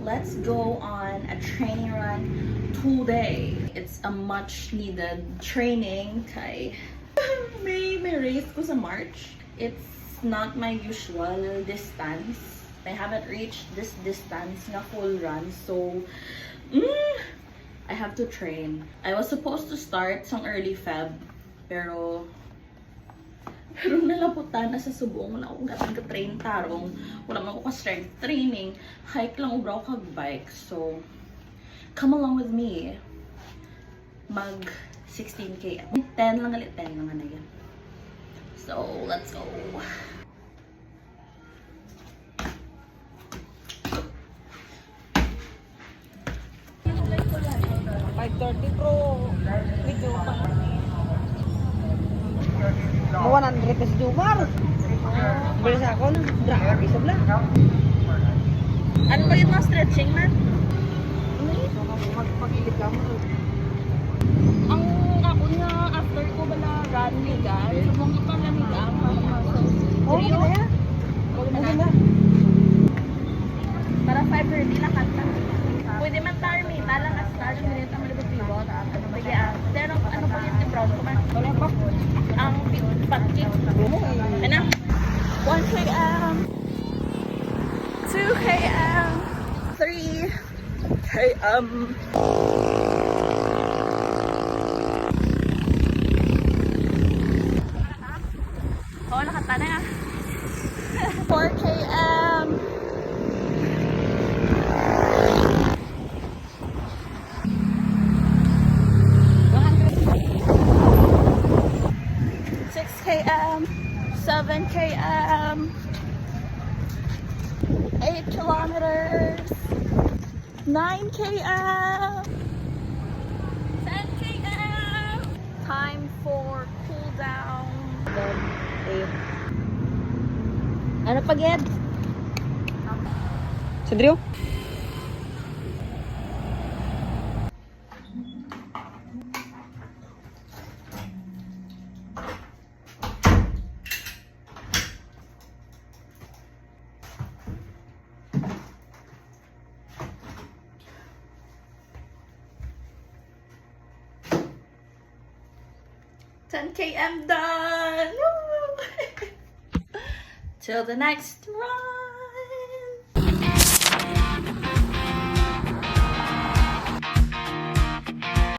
let's go on a training run today. It's a much needed training kay may race ko sa March. It's not my usual distance. I haven't reached this distance na full run, so I have to train. I was supposed to start sa early Feb, pero nalaputan na sa subong. Wala akong gatang ka-train tarong. Wala man ako ka-strength training. Hike lang ubra ako kag-bike. So, come along with me. Mag 16k. 10 lang galit. 10 lang na yan. So, let's go. Pro video pa. 100 pesos Jumar. Beli sa akon, grabe sa bla. Ano ba yung mga stretching, man? Magpagilid ka mo. Ang ako nga, after ko ba na run ligan, subong ko pang namiga ang mga muscles. Oh, gina ya? Gina. Para 5:30 lang kanta. Pwede man tarmi, talang as start minute ang malibot pivot. Sige pero ano po yung brown ko man? Wala pa. Ang pag-kick. Ano? 1 km, 2 km, 3 km. Oh, nakata na. 4 km. 6 km, 7 km, 8 kilometers, 9 km, 10 km. Time for cool down. 8. Ano pa, Ged? Sa Drew? Ten km done! Till the next run!